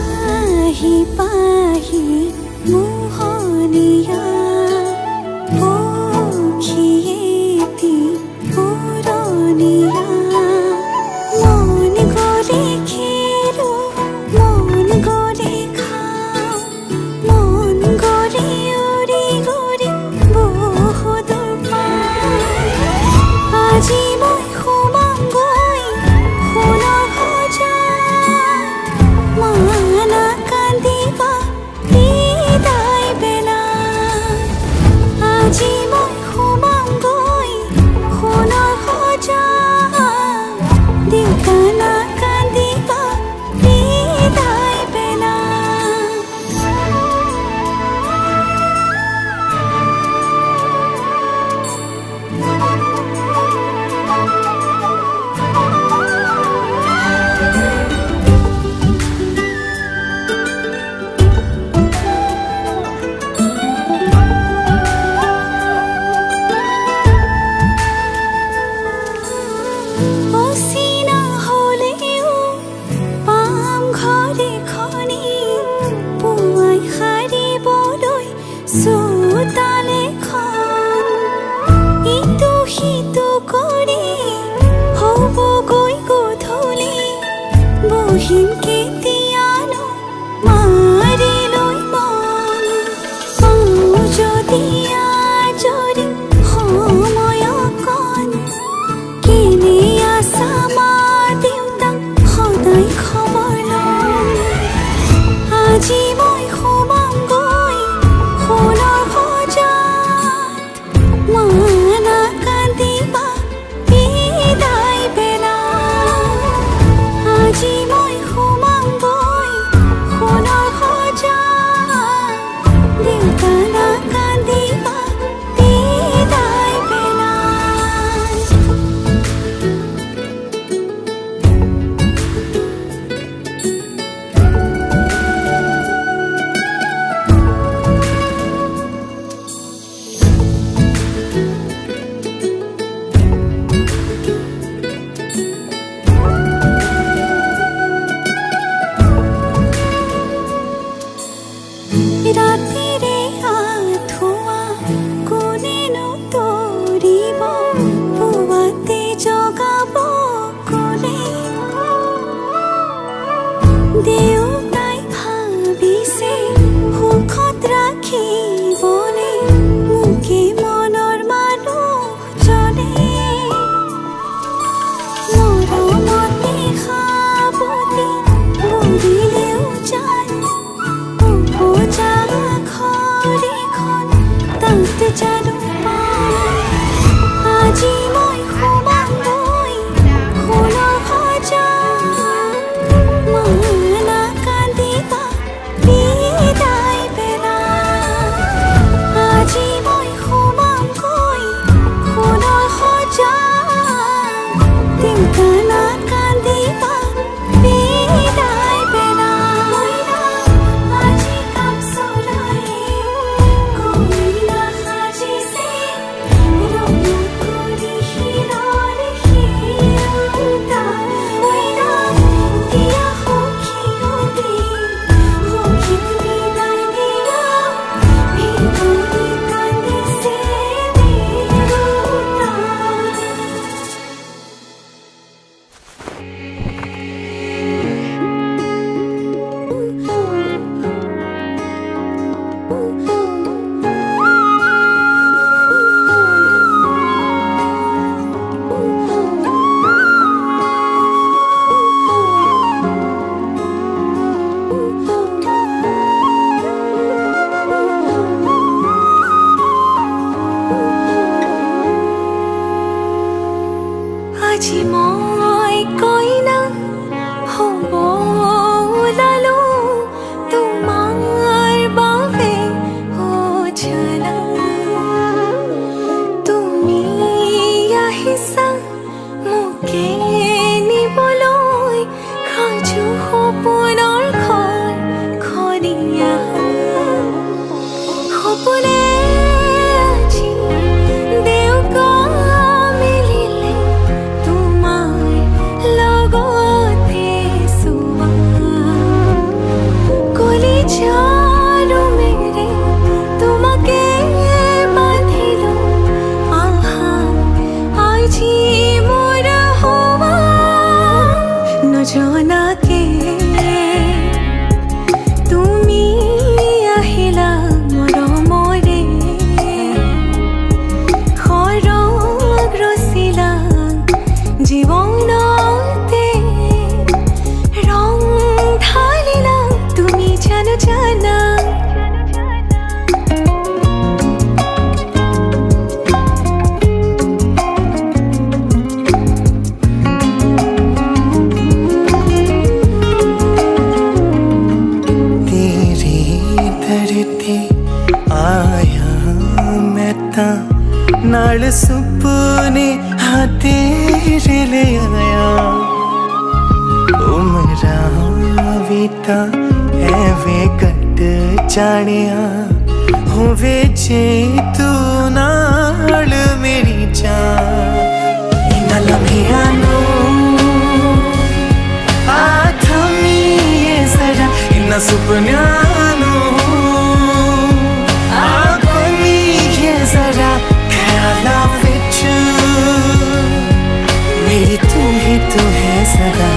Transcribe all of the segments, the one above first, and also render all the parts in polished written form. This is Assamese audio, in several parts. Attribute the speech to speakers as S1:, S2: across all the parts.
S1: পাহি পাহি মোহনীয়া পক্ষীয়েতি পুৰণীয়া মন গ'লে খেলো মন গ'লে খাওঁ মন গ'লে উৰি গ'লে বহুত আজি মই সোমাম গৈ সোণৰ সজাত মানা কান্দিবা বিদায় বেলাত আজি মই সোমাম গৈ সোণৰ সজাত দেউতা নাকান্দিবা বিদায় বেলাত অচিনা হ'লেও পাম ঘৰ এখনি পুৱাই সাৰিবলৈ চোতাল এখন ইটো সিটো কৰি হ'বগৈ গধূলি বহিম কেতিয়ানো মাৰি লৈ মন পাওঁ যদি আজৰি সময় অকণ কেনে আছা মা দেউতাক সদায় খবৰ লওঁ আজি মই সোমাম গৈ সোণৰ সজাত মানা কান্দিবা বিদায় বেলাত আজি মই সোমাম গৈ সোণৰ সজাত দেউতা নাকান্দিবা বিদায় বেলাত ৰাতিৰে আঁঠুৱা কোনেনো তৰিব পুৱাতে জগাব ক'লে দেউতাই ভাবিছে সুখত ৰাখিবলে মোকে মনৰ মানুহজনে মৰমতে সাৱটি বুলিলেও যায় উপজা ঘৰ এখন তাত জানো আজি মই সোমাম গৈ সোণৰ সজাত মানা কান্দিবা বিদায় বেলাত আজি মই সোমাম গৈ সোণৰ সজাত দেউতা নাকান্দিবা বিদায় বেলাত আজি কাপ চলাই কইনা সাজিছে
S2: पल सपने हाँ तेरे ले आया ओ मेरा बीता एवे कट जानिया होवे जे तू नाल मेरी जान इन्हां लम्हियां नूं आ थमीए जरा इन्हां सुपनियां नूं आ कोईए जरा ख्यालां विच मेरी तू ही तू है सदा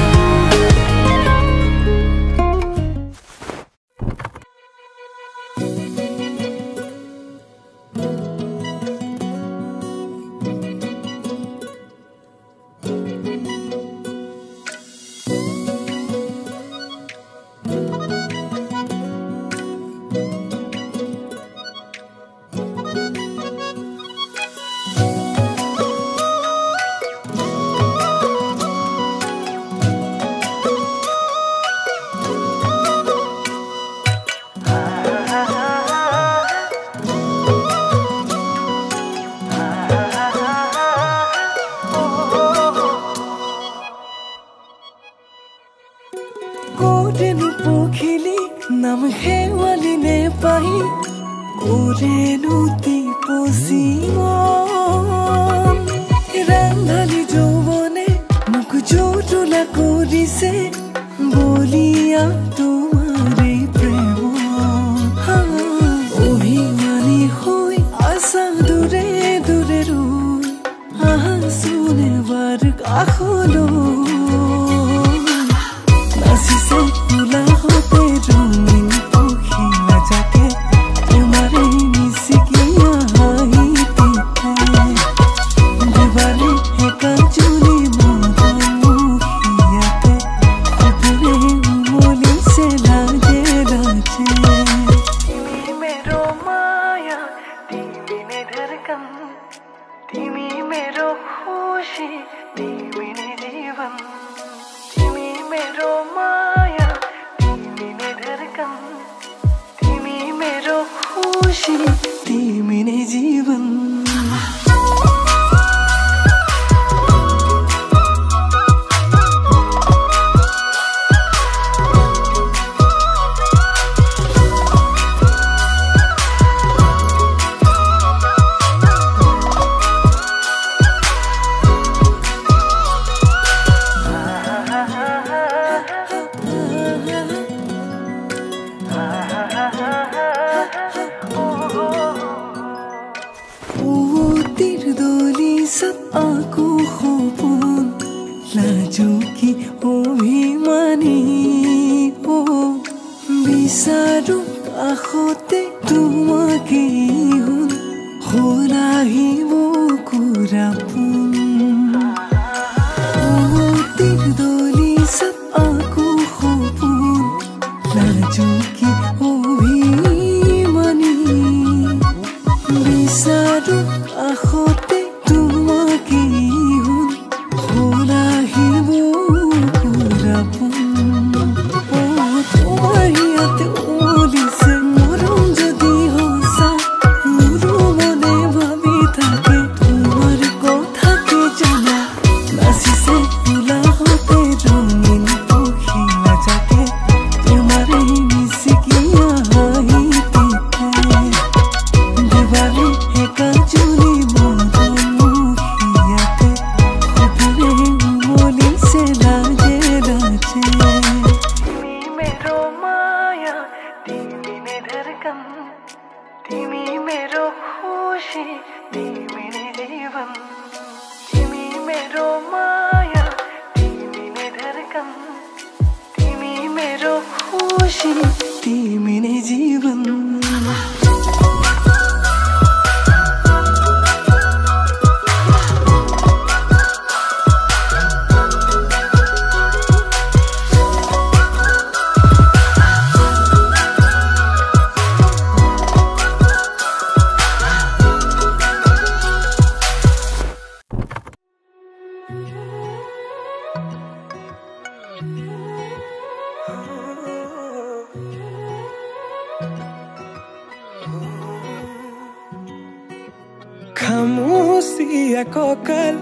S2: খামুচিয়া কঁকাল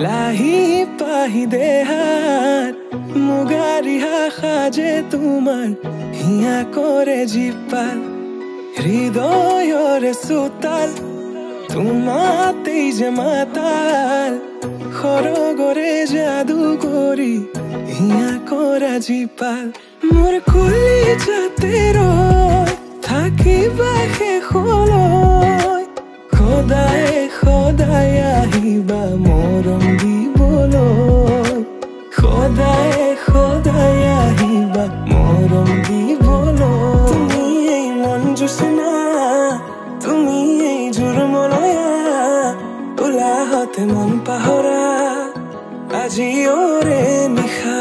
S2: লাহি পাহি দেহাত মুগাৰি সাজে তোমাৰ হিয়া কৰে জীপাল হৃদয়ৰে চোতাল তোমাতেই যে মাতাল সৰগৰে যাদু কৰি হিয়া কৰা জীপাল মোৰ কলিজাতে ৰৈ থাকিবা শেষলৈ সদায় সদায় আহিবা মৰম দিবলৈ সদায় সদায় আহিবা মৰম দিবলৈ তুমি এই মন জোচনা তুমি এই জোৰমলয়া ওলাহতে মন পাহৰা আজি ওৰে নিশা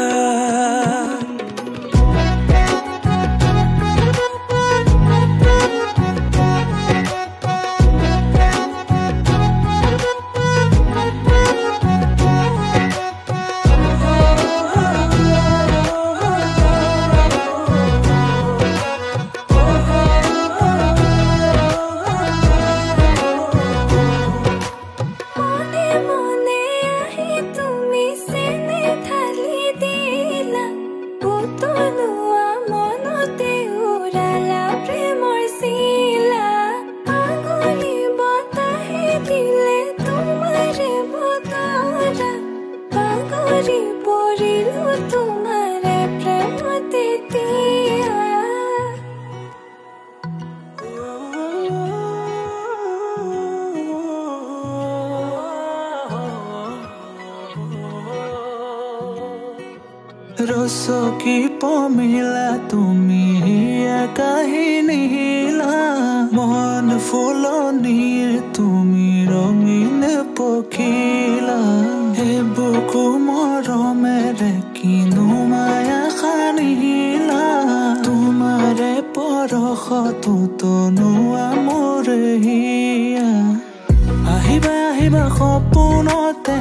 S3: ৰসকি পমিলা তুমি কাহিনী হিলা মন ফুলনিৰ তুমি ৰঙীন পখিলা হে বুকু মৰমেৰে কিনো মায়া সানিলা তোমাৰে পৰশতো তনুৱা মোৰ হিয়া আহিবা আহিবা সপোনতে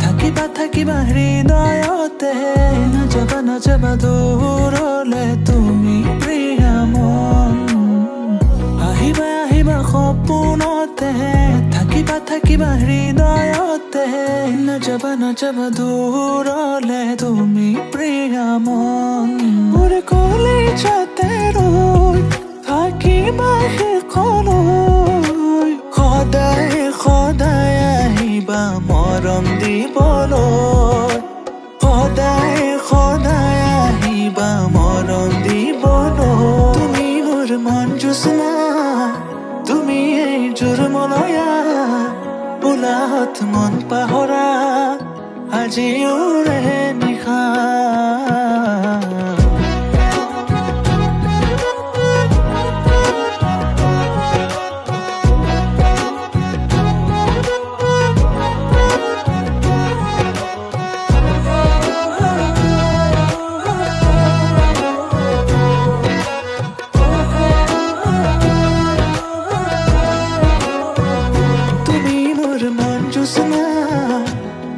S3: থাকিবা থাকিবা হৃদয়তে নাযাবা নাযাবা দূৰলে তুমি প্ৰিয়া মন আহিবা আহিবা সপোনতে থাকিবা থাকিবা হৃদয়তে নাযাবা নাযাবা দূৰলে তুমি প্ৰিয়া মন মোৰ কলিজাতে ৰৈ থাকিবা শেষলৈ সদায় সদায় আহিবা মৰম দিবলৈ সদায় সদায় আহিবা মৰম দিবলৈ তুমি মোৰ মন জোচনা তুমি এই জোৰমলয়া ওলাহত মন পাহৰা আজি ওৰে নিশা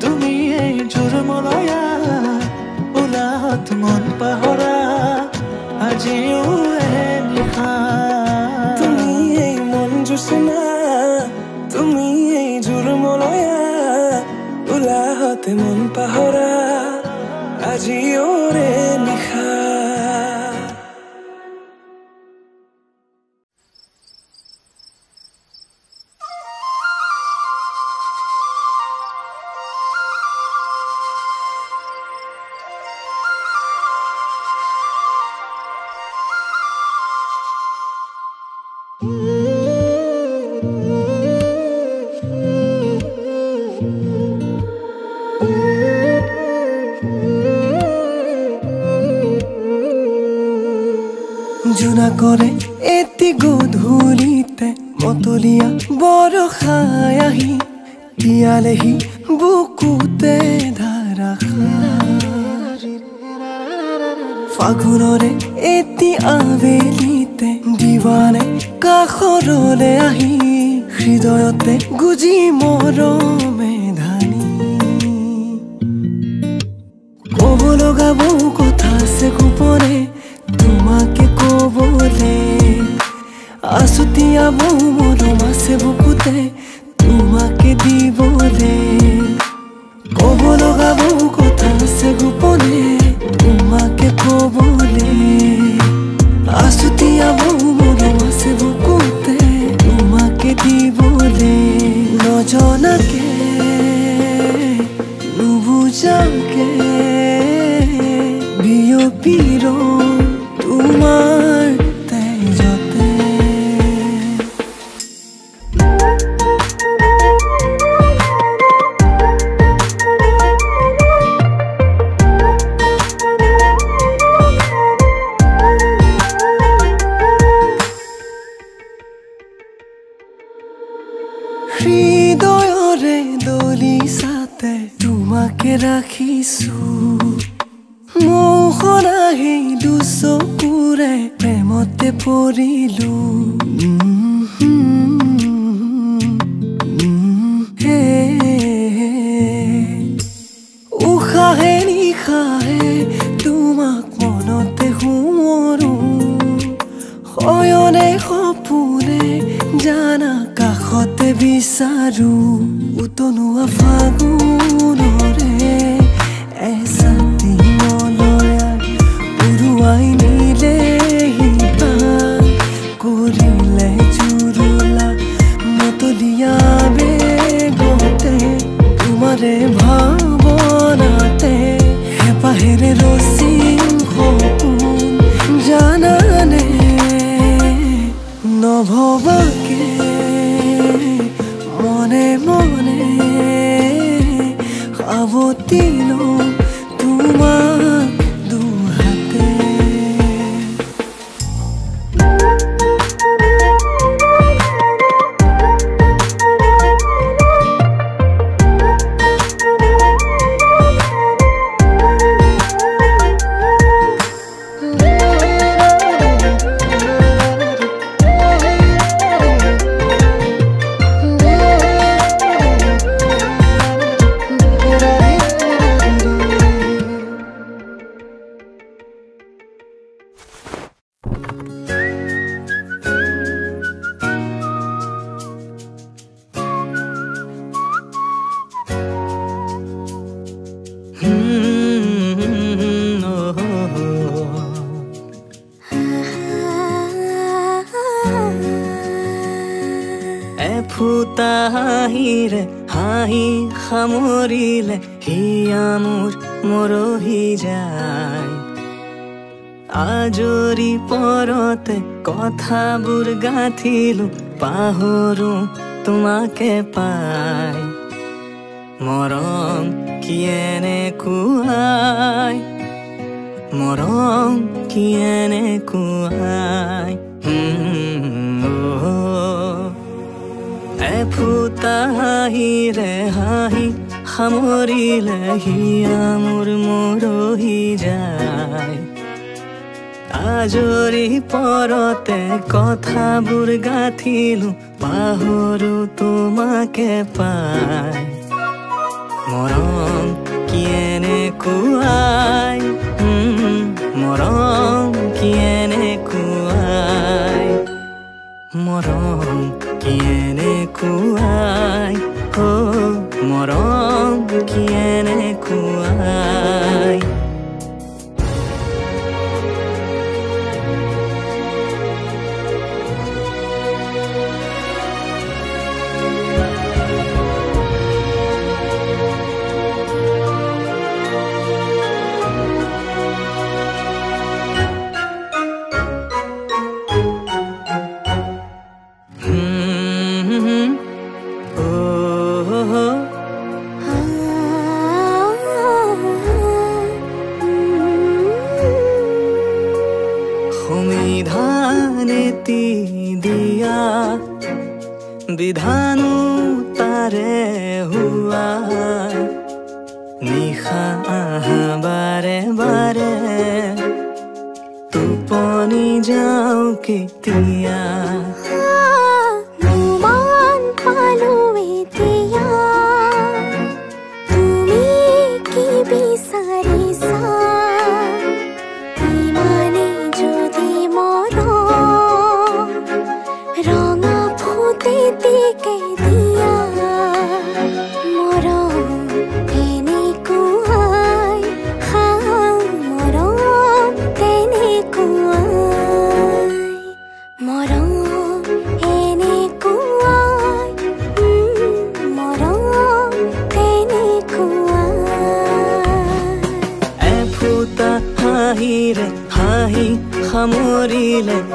S3: তুমি এই জোৰমলয়া ওলাহত মন পাহৰা আজি ওৰে নিশা
S2: তুমি এই মন জোচনা তুমি এই জোৰমলয়া ওলাহতে মন পাহৰা আজি ওৰে নিশা জোনা কৰে এটি গধূলিতে মতলীয়া বৰষাই আহি তিয়ালেহি বুকুতে ধাৰাসাৰ ফাগুনৰে এটি আবেলিতে দিৱানে কাষৰলে আহি হৃদয়তে গুজি মৰমে ধানি ক'ব লগা বহু কথা আছে গোপনে তোমাকে কবলে আছুতীয়া বহু মৰম আছে বুকুতে তোমাকে দিবলে কব লগা বহু কথা আছে গোপনে তোমাকে কবলে আছুতীয়া বহু মৰম আছে বুকুতে তোমাকে দিবলে নজনাকে নুবুজাকে বিয়পিৰ তোমাৰ তেজতে হৃদয়ৰে দলিছাতে তোমাকে ৰাখিছো মোহনা সেই দুচকুৰে প্ৰেমতে পৰিলো উশাহে নিশাহে তোমাক মনতে সোঁৱৰো শয়নে সপোনে জানা কাষতে বিচাৰো উতনুৱা ফাগুনৰে এচাতি মলয়াৰ উৰুৱাই নিলে হিপা কৰিলে জুৰুলা মতলীয়া বেগতে তোমাৰে ভাৱনাতে হেঁপাহেৰে ৰচিম সপোন জানানে নভবাকে মনে মনে সাৱটিলো তোমাক দুহাতে
S4: ফুটা হাঁহিৰে হাঁহি সামৰিলে হিয়া মোৰ মৰহি যায় আজৰি পৰতে কথাবোৰ গাঁঠিলো পাহৰো তোমাকে পাই মৰম কি এনেকুৱাই মৰম কি এনেকুৱাই ফুটা হাঁহিৰে হাঁহি সামৰিলে হিয়া মোৰ মৰহি যায় আজৰি পৰতে কথাবোৰ গাঁঠিলো পাহৰো তোমাকে পাই মৰম কি এনেকুৱাই মৰম কি এনেকুৱাই মৰম কি এনেকুৱাই মৰম কি এনেকুৱাই দিয়া বিধানো তাৰে হুৱা নিশা বাৰে বাৰে টোপনি যাও কেতিয়া
S1: रंगा फूटे के दिया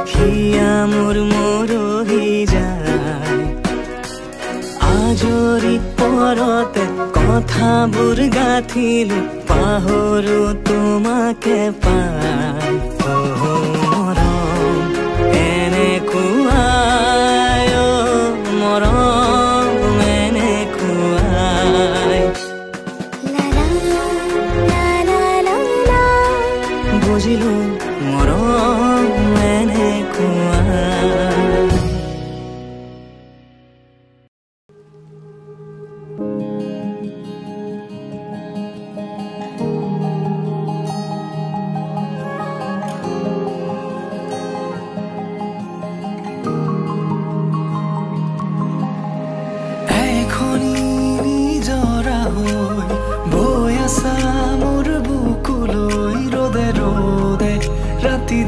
S4: হিয়া মোৰ মৰহি যায় আজৰি পৰতে কথাবোৰ গাঁঠিলো পাহৰো তোমাকে পাই মৰম এনেকুৱাই মৰম এনেকুৱাই বুজিলো মৰম এনেকুৱাই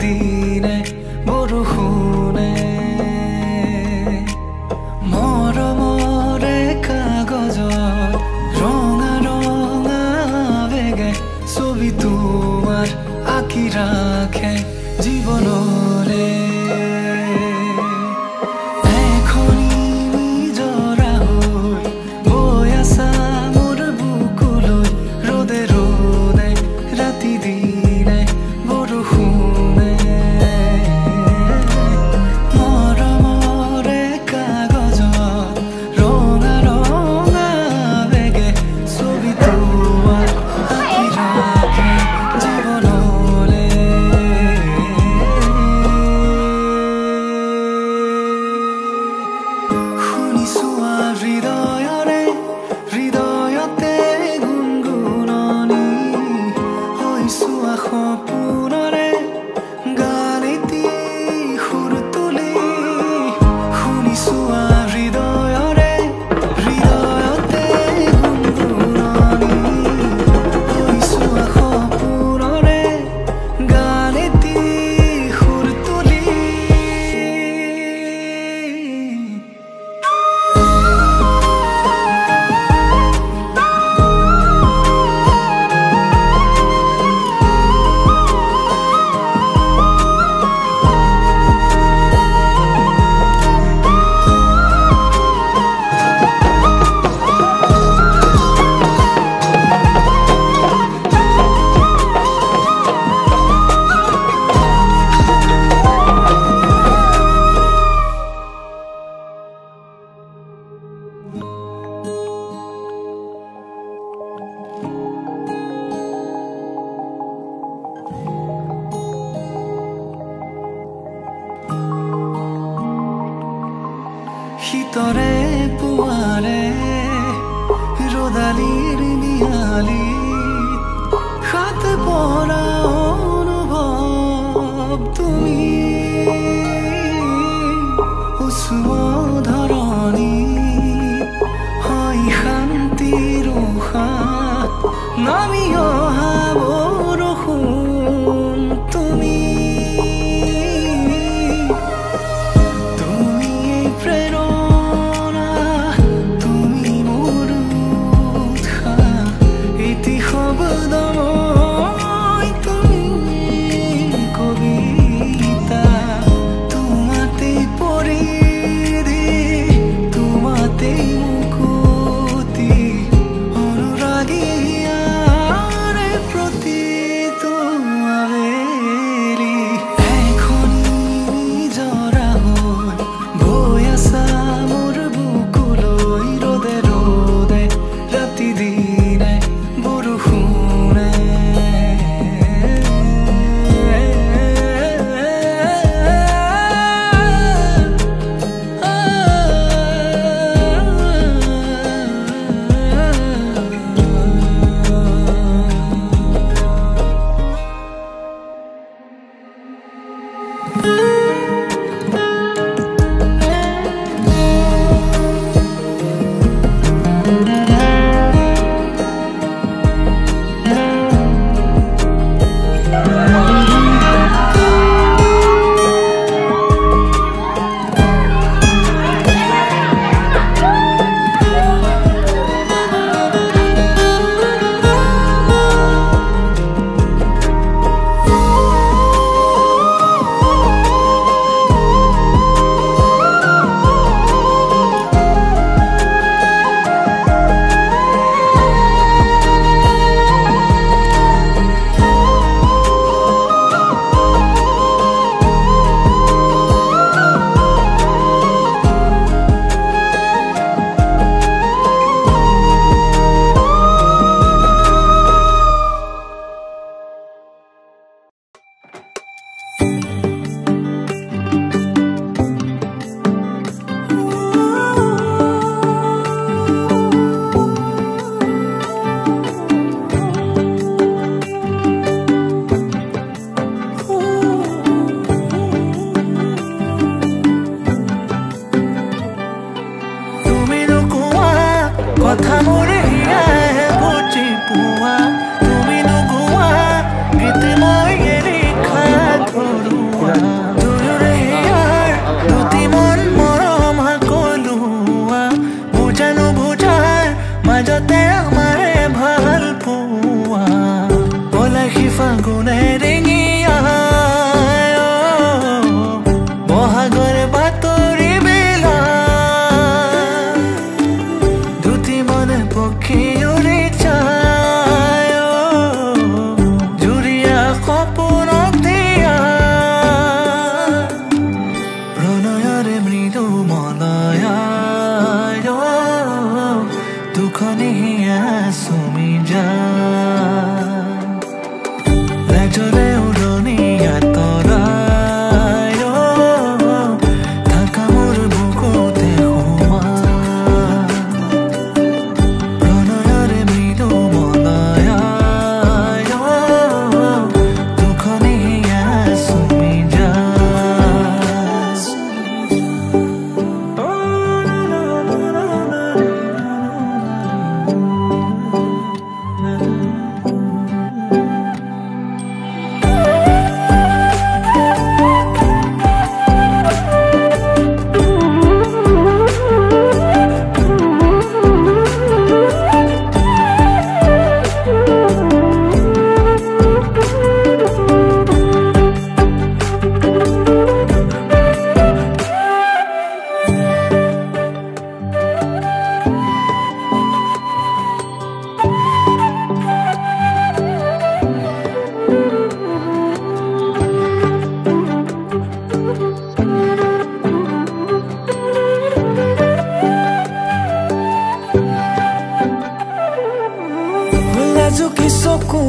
S2: দিনে বৰষুণে মৰমৰে কাগজত ৰঙা ৰঙা বেগে ছবি তোমাৰ আঁকি ৰাখে জীৱনৰে শীতৰে পুৱাৰে ৰদালিৰ নিয়ালি হাত পৰা অনুভৱ তুমি উচ্চ ধৰণী হয় শান্তিৰ উশাহ নামি অহা বৰষুণ তুমি তোমাতে পৰি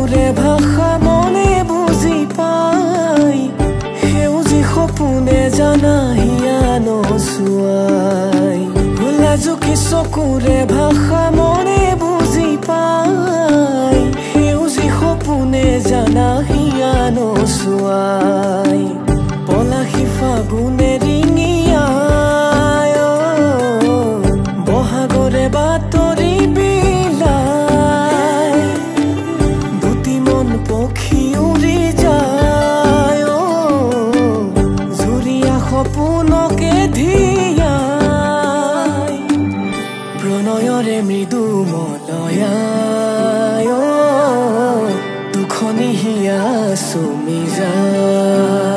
S2: চকুৰে ভাষা মনে বুজি পাই সেউজী সপোনে জানা হিয়া নচুৱাই ভোলা জুখি চকুৰে ভাষা মনে বুজি পাই সেউজী সপোনে জানা হিয়া নচুৱাই পলাশী ফাগুনে ৰিঙিয়াই বহাগৰে বাতৰি বিলাই দুটি মন পক্ষী উৰি যায় জুৰিয়া সপোনকে ধিয়াই প্ৰণয়ৰে মৃদু মলয়াই দুখনি হিয়া চুমি যায়